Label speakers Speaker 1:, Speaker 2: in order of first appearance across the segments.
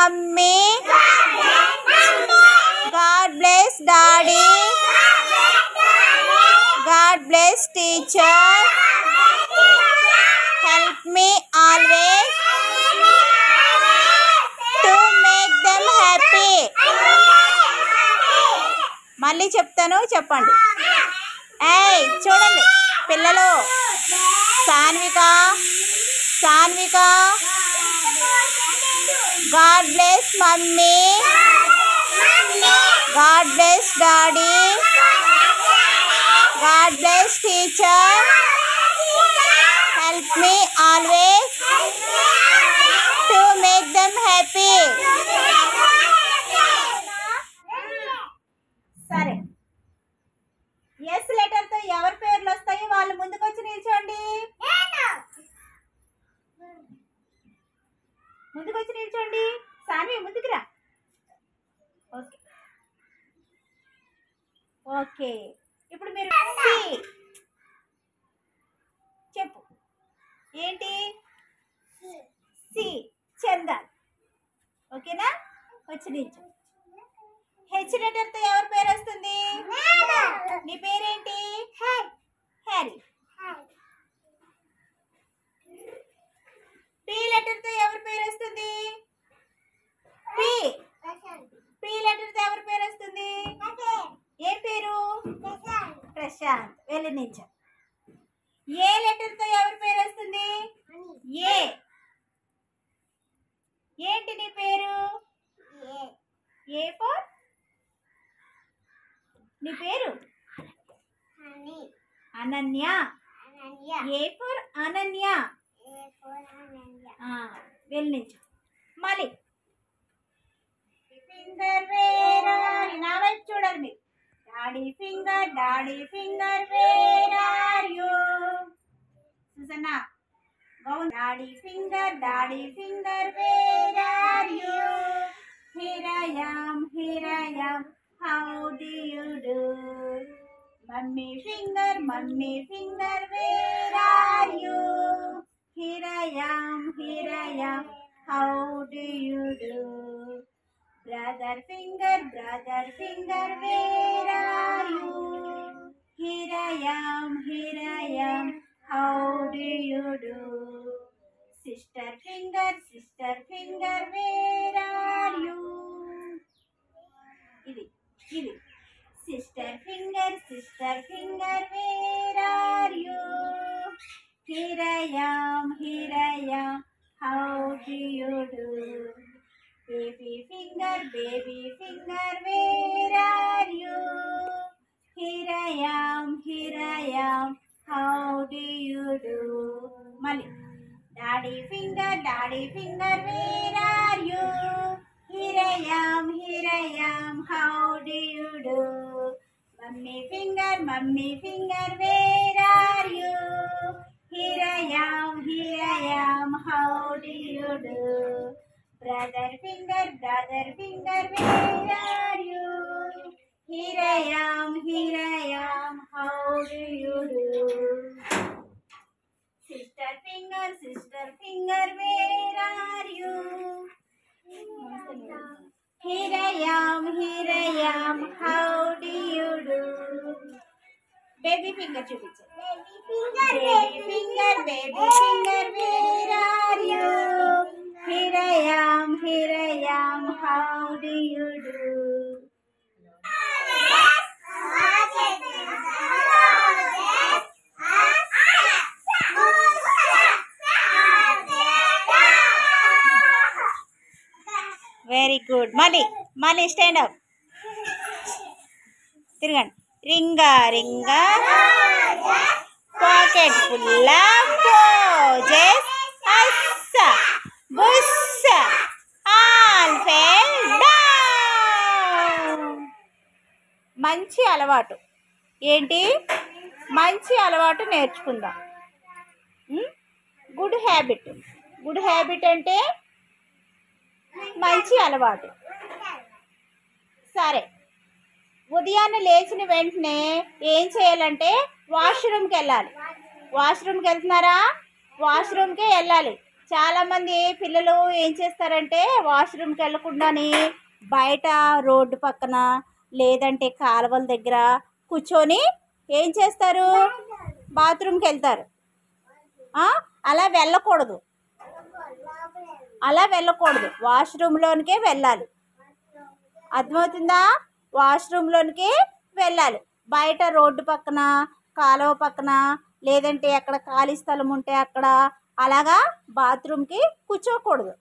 Speaker 1: Mummy. God bless daddy. God bless teacher. Help me always to make them happy. మళ్ళీ చెప్తాను, చెప్పండి. ఏయ్ చూడండి పిల్లలు. Sanvika, Sanvika. God bless mummy. God bless daddy. God bless teacher. Help me always to make them happy. సరే, S letter తో ఎవరి పేర్లు వస్తాయో వాళ్ళు ముందుకు వచ్చి నిల్చోండి. ముందుకు వచ్చి నిల్చోండి. సాన్వి ముందుకు రా. Okay okay. ఇప్పుడు మీరు చెప్పు. ఏంటి? సి చందన్. ఓకేనా? వచ్చి నిల్చో. హెచ్ లెటర్ తో ఎవరి పేరు వస్తుంది? నీ పేరేంటి? హ్యారీ. పి లెటర్ తో ఎవరి పేరు వస్తుంది? పి. పి లెటర్ తో ఎవరి పేరు వస్తుంది? ఏం పేరు? ప్రశాంత్. వెళ్ళి నిల్చో. ఏ లెటర్ తో ఎవరి పేరు వస్తుంది? ఏ. ఏంటి నీ పేరు? A for? నీ పేరు? అనన్య. A for Ananya. వెళ్ళి నిల్చో. మళ్ళీ ఫింగర్ వేర్ ఆర్ యు? నా వైపు చూడాలి మీరు. Daddy finger, daddy finger where are you? Sujana గౌన్. Daddy finger, daddy finger where are you? Here I am, here I am, how do you do? Mummy finger, mummy finger where are you? Here I am, here I am, how do you do? Brother finger, where are you? Here I am, how do you do? Sister finger, where are you? Idi. Sister finger, where are you? Here I am, how do you do? Baby finger, where are you? Here I am, how do you do? Mali. Daddy finger, where are you? Here I am, how do you do? Mummy finger, where are you? Here I am, how do you do? Brother finger, where are you? Here I am, how do you do? Sister finger, where are you? Here I am, how do you do? Baby finger చూపించు. Baby finger, where are you? Here I am, how do you do? Very good. Mali stand up. తిరగండి. రింగా pocket full of roses. Assa bussa all fell down. మంచి అలవాటు ఏంటి? మంచి అలవాటు నేర్చుకుందాం. Good habit అంటే మంచి అలవాటు. సరే, ఉదయాన్నే లేచిన వెంటనే ఏం చేయాలంటే వాష్రూమ్కి వెళ్ళాలి. వాష్రూమ్కి వెళ్తున్నారా? వాష్రూమ్కే వెళ్ళాలి. చాలామంది పిల్లలు ఏం చేస్తారంటే వాష్రూమ్కి వెళ్ళకుండాని బయట రోడ్డు పక్కన లేదంటే కాలువల దగ్గర కూర్చొని ఏం చేస్తారు, బాత్రూమ్కి వెళ్తారు. అలా వెళ్ళకూడదు, అలా వెళ్ళకూడదు, వాష్రూమ్లోనికే వెళ్ళాలి. అర్థమవుతుందా? వాష్రూమ్లోనికి వెళ్ళాలి. బయట రోడ్డు పక్కన కాలువ పక్కన లేదంటే అక్కడ ఖాళీ స్థలం ఉంటే అక్కడ అలాగా బాత్రూమ్కి కూర్చోకూడదు.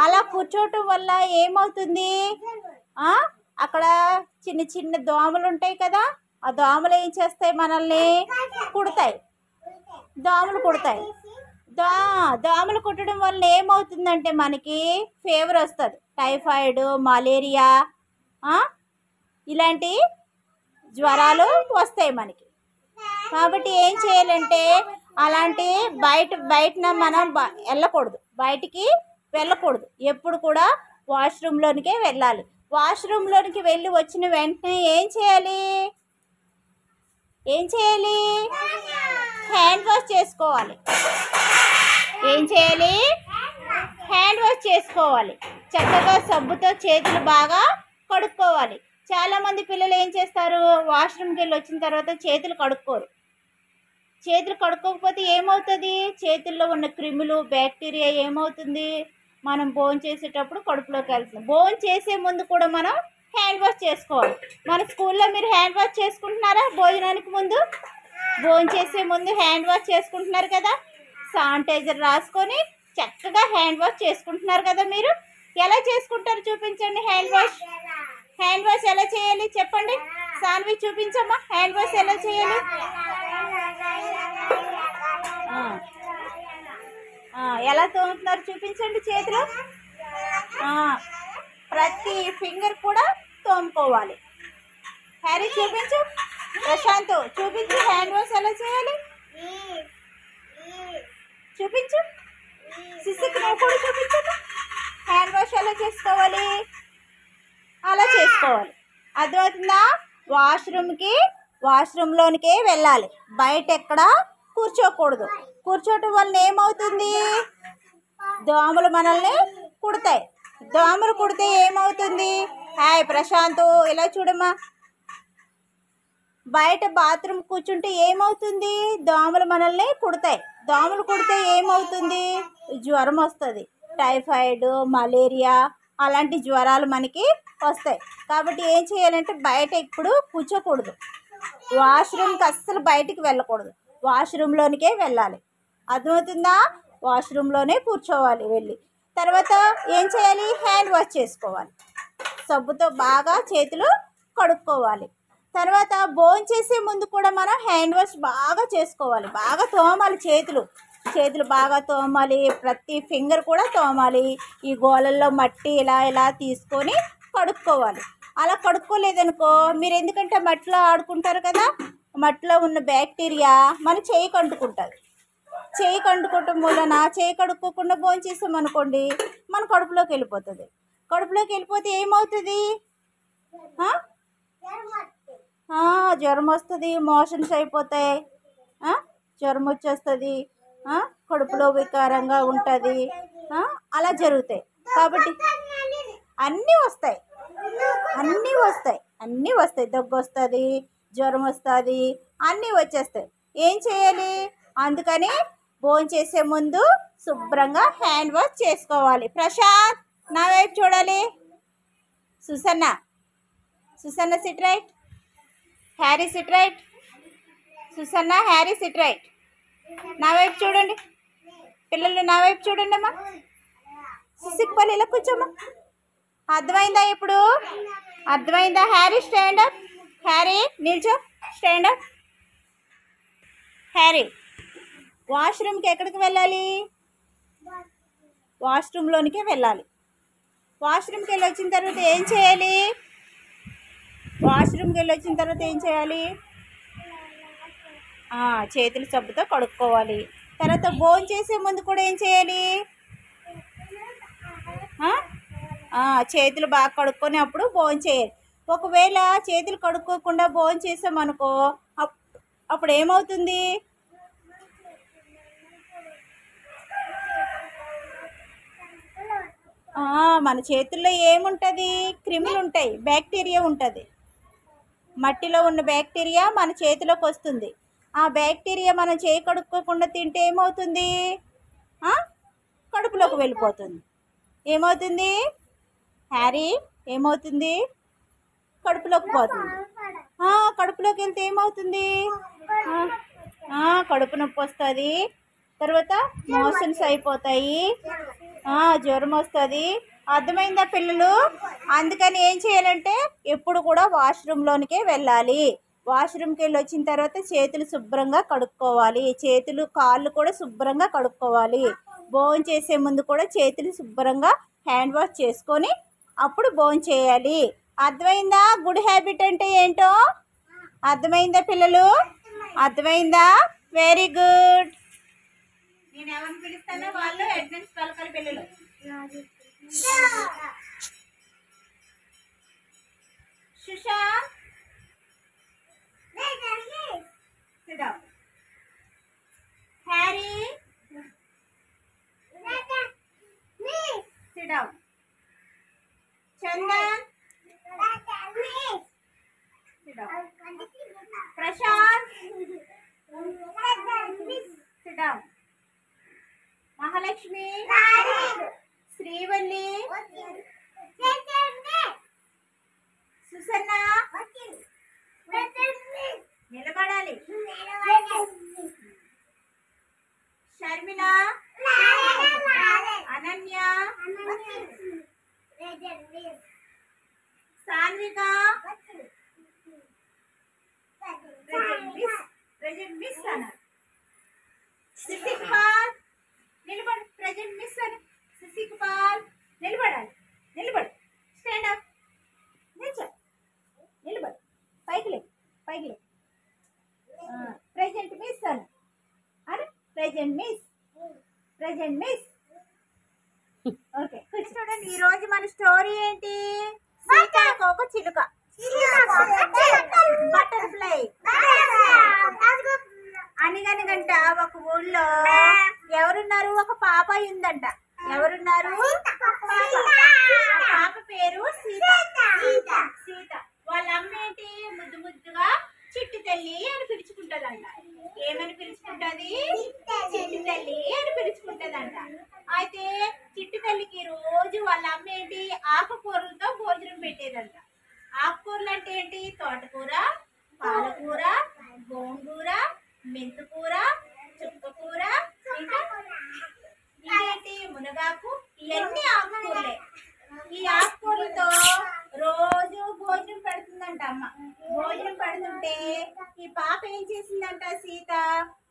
Speaker 1: అలా కూర్చోవటం వల్ల ఏమవుతుంది, అక్కడ చిన్న చిన్న దోమలు ఉంటాయి కదా, ఆ దోమలు ఏం చేస్తాయి, మనల్ని కుడతాయి, దోమలు కుడతాయి. దోమలు కుట్టడం వల్ల ఏమవుతుందంటే మనకి ఫీవర్ వస్తుంది, టైఫాయిడ్, మలేరియా ఇలాంటి జ్వరాలు వస్తాయి మనకి. కాబట్టి ఏం చేయాలంటే అలాంటి బయటన మనం వెళ్ళకూడదు, బయటికి వెళ్ళకూడదు. ఎప్పుడు కూడా వాష్రూమ్లోనికే వెళ్ళాలి. వాష్రూమ్లోనికి వెళ్ళి వచ్చిన వెంటనే ఏం చేయాలి, హ్యాండ్ వాష్ చేసుకోవాలి. ఏం చేయాలి, హ్యాండ్ వాష్ చేసుకోవాలి. చక్కగా సబ్బుతో చేతులు బాగా కడుక్కోవాలి. చాలామంది పిల్లలు ఏం చేస్తారు, వాష్రూమ్కి వెళ్ళి వచ్చిన తర్వాత చేతులు కడుక్కోరు. చేతులు కడుక్కోకపోతే ఏమవుతుంది, చేతుల్లో ఉన్న క్రిములు బ్యాక్టీరియా ఏమవుతుంది, మనం భోజనం చేసేటప్పుడు కడుపులోకి వెళ్తుంది. భోజనం చేసే ముందు కూడా మనం హ్యాండ్ వాష్ చేసుకోవాలి. మన స్కూల్లో మీరు హ్యాండ్ వాష్ చేసుకుంటున్నారా? భోజనానికి ముందు, భోజనం చేసే ముందు హ్యాండ్ వాష్ చేసుకుంటున్నారు కదా, శానిటైజర్ రాసుకొని చక్కగా హ్యాండ్ వాష్ చేసుకుంటున్నారు కదా. మీరు ఎలా చేసుకుంటారు చూపించండి. హ్యాండ్ వాష్ ఎలా చేయాలి చెప్పండి. సాన్వి చూపించమ్మా, హ్యాండ్ వాష్ ఎలా చేయాలి. ఎలా తోముతున్నారు చూపించండి చేతిలో. ప్రతి ఫింగర్ కూడా తోముకోవాలి. హ్యారీ చూపించు, ప్రశాంత్ చూపించు, హ్యాండ్ వాష్ ఎలా చేయాలి చూపించు. సిస్సుకి నువ్వు కూడా చూపించు, హ్యాండ్ వాష్ ఎలా చేసుకోవాలి, అలా చేసుకోవాలి. అర్థమవుతుందా? వాష్రూమ్లోనికే వెళ్ళాలి, బయట ఎక్కడ కూర్చోకూడదు. కూర్చోవటం వల్ల ఏమవుతుంది, దోమలు మనల్ని కుడతాయి. దోమలు కుడితే ఏమవుతుంది, హాయ్ ప్రశాంత్ ఇలా చూడమ్మా, బయట బాత్రూమ్ కూర్చుంటే ఏమవుతుంది, దోమలు మనల్ని కుడతాయి. దోమలు కుడితే ఏమవుతుంది, జ్వరం వస్తుంది, టైఫాయిడ్, మలేరియా అలాంటి జ్వరాలు మనకి వస్తాయి. కాబట్టి ఏం చేయాలంటే బయట ఎప్పుడు కూర్చోకూడదు, వాష్రూమ్కి అస్సలు బయటికి వెళ్ళకూడదు, వాష్రూమ్లోనికే వెళ్ళాలి. అర్థమవుతుందా? వాష్రూమ్లోనే కూర్చోవాలి వెళ్ళి. తర్వాత ఏం చేయాలి, హ్యాండ్ వాష్ చేసుకోవాలి, సబ్బుతో బాగా చేతులు కడుక్కోవాలి. తర్వాత భోజనం చేసే ముందు కూడా మనం హ్యాండ్ వాష్ బాగా చేసుకోవాలి, బాగా తోమాలి, చేతులు బాగా తోమాలి, ప్రతి ఫింగర్ కూడా తోమాలి. ఈ గోళల్లో మట్టి ఇలా తీసుకొని కడుక్కోవాలి. అలా కడుక్కోలేదనుకో, మీరు ఎందుకంటే మట్టిలో ఆడుకుంటారు కదా, మట్టిలో ఉన్న బ్యాక్టీరియా మన చేయికి అంటుకుంటుంది. చేయికి అంటుకోవటం వలన చేయి కడుక్కోకుండా భోజనం చేసామనుకోండి మన కడుపులోకి వెళ్ళిపోతుంది. కడుపులోకి వెళ్ళిపోతే ఏమవుతుంది, జ్వరం వస్తుంది, మోషన్స్ అయిపోతాయి, జ్వరం వచ్చేస్తుంది, కడుపులో వికారంగా ఉంటుంది, అలా జరుగుతాయి. కాబట్టి అన్నీ వస్తాయి, దగ్గు వస్తుంది, జ్వరం వస్తుంది, అన్నీ వచ్చేస్తాయి. ఏం చేయాలి, అందుకని భోజనం చేసే ముందు శుభ్రంగా హ్యాండ్ వాష్ చేసుకోవాలి. ప్రశాంత్ నా వైపు చూడాలి. Susanna SIT right, Harry SIT right, Susanna Harry SIT right. నా వైపు చూడండి పిల్లలు, నా వైపు చూడండి అమ్మా. సిక్పల్లి ఇలా కూర్చోమ్మా. అర్థమైందా ఇప్పుడు? అర్థమైందా? హ్యారీ స్టాండ్ అప్, హ్యారీ నిల్చో, స్టాండ్ అప్. హ్యారీ వాష్రూమ్కి ఎక్కడికి వెళ్ళాలి, వాష్రూమ్లోనికే వెళ్ళాలి. వాష్రూమ్కి వెళ్ళి వచ్చిన తర్వాత ఏం చేయాలి, చేతులు సబ్బుతో కడుక్కోవాలి. తర్వాత భోజనం చేసే ముందు కూడా ఏం చేయాలి, చేతులు బాగా కడుక్కొని అప్పుడు భోజనం చేయాలి. ఒకవేళ చేతులు కడుక్కోకుండా భోజనం చేసామనుకో అప్పుడు ఏమవుతుంది, మన చేతుల్లో ఏముంటుంది? క్రిములు ఉంటాయి, బ్యాక్టీరియా ఉంటుంది. మట్టిలో ఉన్న బ్యాక్టీరియా మన చేతిలోకి వస్తుంది. ఆ బ్యాక్టీరియా మనం చేయి కడుక్కోకుండా తింటే ఏమవుతుంది? కడుపులోకి వెళ్ళిపోతుంది. ఏమవుతుంది హ్యారీ? ఏమవుతుంది? కడుపులోకి పోతుంది. కడుపులోకి వెళ్తే ఏమవుతుంది? కడుపు నొప్పి వస్తుంది, తర్వాత మోషన్స్ అయిపోతాయి, జ్వరం వస్తుంది. అర్థమైందా పిల్లలు? అందుకని ఏం చేయాలంటే ఎప్పుడు కూడా వాష్రూమ్లోనికే వెళ్ళాలి. వాష్రూమ్కి వెళ్ళి వచ్చిన తర్వాత చేతులు శుభ్రంగా కడుక్కోవాలి. చేతులు కాళ్ళు కూడా శుభ్రంగా కడుక్కోవాలి. భోజనం చేసే ముందు కూడా చేతులు శుభ్రంగా హ్యాండ్ వాష్ చేసుకొని అప్పుడు భోజనం చేయాలి. అర్థమైందా? గుడ్ హ్యాబిట్ అంటే ఏంటో అర్థమైందా పిల్లలు? అర్థమైందా? Very good. నేను ఎవరిని పిలుస్తానో వాళ్ళు అడ్వాన్స్ పలకాలి పిల్లలు. Sushant, sit down. Harry, sit down. Chandan, sit down. Prashant, sit down. Mahalakshmi, Srivalli, Susanna, నిలబడాలి. షర్మిల, అనన్య, సాన్విక, ప్రెజెంట్ మిస్ అన్నారు. సిసిక్పాల్, నిలబడు. ప్రెజెంట్ మిస్ అని సిసిక్పాల్ నిలబడాలి. నిలబడు. Stand up. నిల్చో. నిలబడు. పైకి లే. పైకి లే. ప్రెజెంట్ మిస్ అని అరే present miss. Present miss. Okay చూడండి, ఈ రోజు మన స్టోరీ ఏంటి? సీతాకోక చిలుక, బటర్ఫ్లై. అనగనగంట ఒక ఊళ్ళో ఎవరున్నారు? ఒక పాపాయి ఉందంట. ఎవరున్నారు? పాప పేరు సీత. సీత వాళ్ళ అమ్మ ఏంటి? ముద్దు ముద్దుగా చిట్టి తల్లి అని పిలుచుకుంటదంట. ఏమని పిలుచుకుంటది? చిట్టి తల్లి అని పిలుచుకుంటదంట. అయితే చిట్టి తల్లికి రోజు వాళ్ళ అమ్మ ఏంటి? ఆకుకూరలతో భోజనం పెట్టేదంట. ఆకుకూరలు అంటే ఏంటి? తోటకూర, పాలకూర, గోంగూర, మెంతుకూర, చుక్కకూర, ఇంకేంటి మునగాకు. ఇవన్నీ ఆకుకూరలే. ఈ ఆకుకూరలతో రోజు భోజనం పెడుతుందంట అమ్మ. భోజనం పెడుతుంటే ఈ పాప ఏం చేసిందంట? సీత,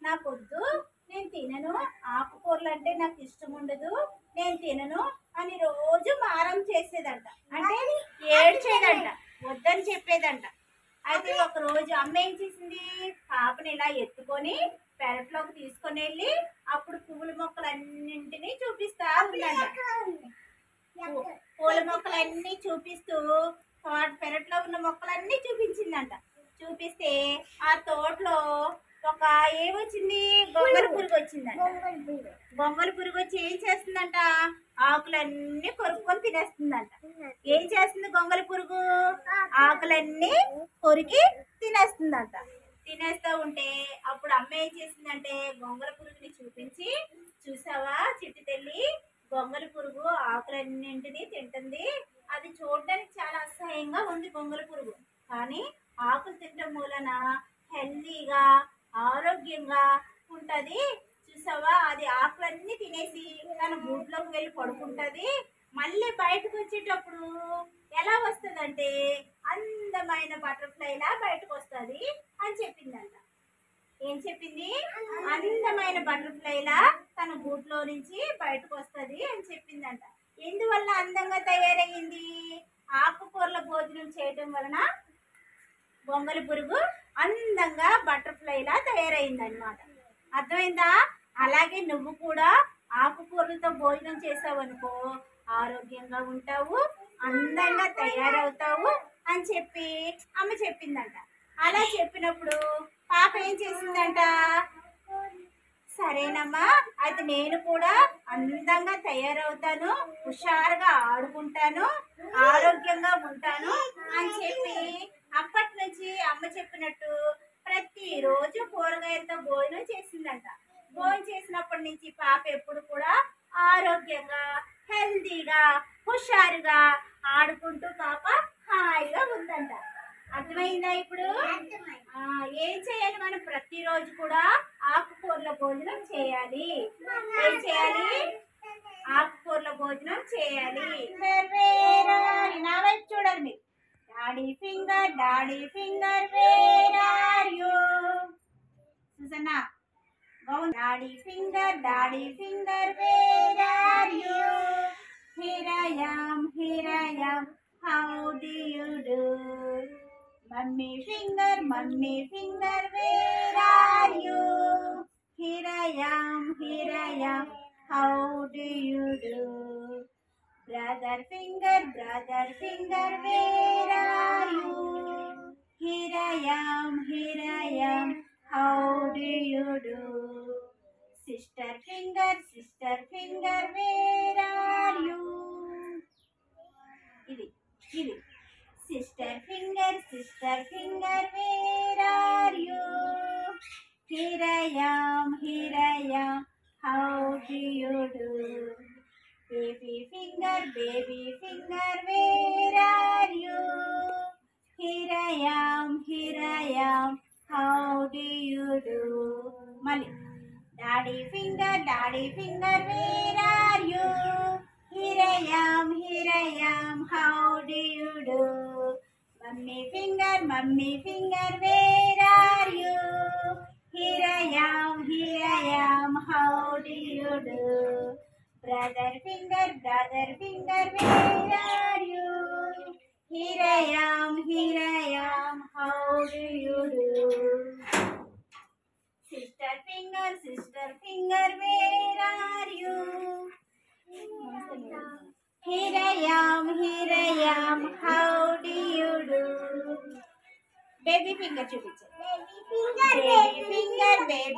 Speaker 1: నాకొద్దు, నేను తినను, ఆకుకూరలు అంటే నాకు ఇష్టం ఉండదు, నేను తినను అని రోజు మారం చేసేదంట. అంటే ఏడ్చేదంట, వద్దని చెప్పేదంట. అయితే ఒక రోజు అమ్మ ఏం చేసింది? పాపని ఇలా ఎత్తుకొని పెరట్లోకి తీసుకొని వెళ్ళి అప్పుడు పువ్వుల మొక్కలన్నింటినీ చూపిస్తా ఉందంట. పూల మొక్కలన్నీ చూపిస్తూ పెరట్లో ఉన్న మొక్కలన్నీ చూపించిందంట. చూపిస్తే ఆ తోటలో ఒక ఏమొచ్చింది? గొంగళ పురుగు వచ్చిందంట. గొంగళ పురుగు వచ్చి ఏం చేస్తుందంట? ఆకులన్నీ కొరుక్కొని తినేస్తుందంట. ఏం చేస్తుంది గొంగళ పురుగు? ఆకులన్నీ కొరికి తినేస్తుందంట. తినేస్తూ ఉంటే అప్పుడు అమ్మ ఏం చేసిందంటే గొంగళ పురుగుని చూపించి, చూసావా చిట్టి తల్లి, గొంగళ పురుగు ఆకులన్నింటినీ తింటుంది. అది చూడడానికి చాలా అసహ్యంగా ఉంది గొంగళ పురుగు, కానీ ఆకులు తినడం మూలన హెల్దీగా ఆరోగ్యంగా ఉంటుంది. చూసావా, అది ఆకులన్నీ తినేసి తన గూట్లోకి వెళ్ళి పడుకుంటుంది. మళ్ళీ బయటకు వచ్చేటప్పుడు ఎలా వస్తుందంటే అందమైన బటర్ఫ్లైలా బయటకు వస్తుంది అని చెప్పిందంట. ఏం చెప్పింది? అందమైన బటర్ఫ్లైలా తన గూట్లో నుంచి బయటకు వస్తుంది అని చెప్పిందంట. ఎందువల్ల అందంగా తయారయ్యింది? ఆకుకూరల భోజనం చేయటం వలన గొంగళి పురుగు అందంగా బటర్ఫ్లైలా తయారైంది అన్నమాట. అర్థమైందా? అలాగే నువ్వు కూడా ఆకుకూరలతో భోజనం చేసావనుకో ఆరోగ్యంగా ఉంటావు, అందంగా తయారవుతావు అని చెప్పి అమ్మ చెప్పిందంట. అలా చెప్పినప్పుడు పాప ఏం చేసిందంట? సరేనమ్మా, అయితే నేను కూడా అందంగా తయారవుతాను, హుషారుగా ఆడుకుంటాను, ఆరోగ్యంగా ఉంటాను అని చెప్పి అప్పటి నుంచి అమ్మ చెప్పినట్టు ప్రతిరోజు కూరగాయలతో భోజనం చేసిందంట. భోజనం చేసినప్పటి నుంచి పాప ఎప్పుడు కూడా ఆరోగ్యంగా, హెల్తీగా, హుషారుగా ఆడుకుంటూ పాప హాయిగా ఉందంట. అర్థమైందా ఇప్పుడు? ఏం చేయాలి మనం? ప్రతిరోజు కూడా ఆకుకూరల భోజనం చేయాలి. ఏం చేయాలి? ఆకుకూరల భోజనం చేయాలి. నా వైపు చూడండి మీరు. Daddy finger where are you? Sujana, daddy finger where are you? Here I am, how do you do? Mummy finger, where are you? Here I am, how do you do? Brother finger, where are you? Here I am, how do you do? Sister finger, where are you? ఇది Sister finger, where are you? Here I am, how do you do? Baby finger, where are you? Here I am, how do you do? Mali. Daddy finger, where are you? Here I am, how do you do? Mummy finger, where are you? Here I am, how do you do? Brother finger, where are you? Here I am, how do you do? Sister finger, where are you? Here I am, how do you do? Baby finger చూపించు. Baby finger, where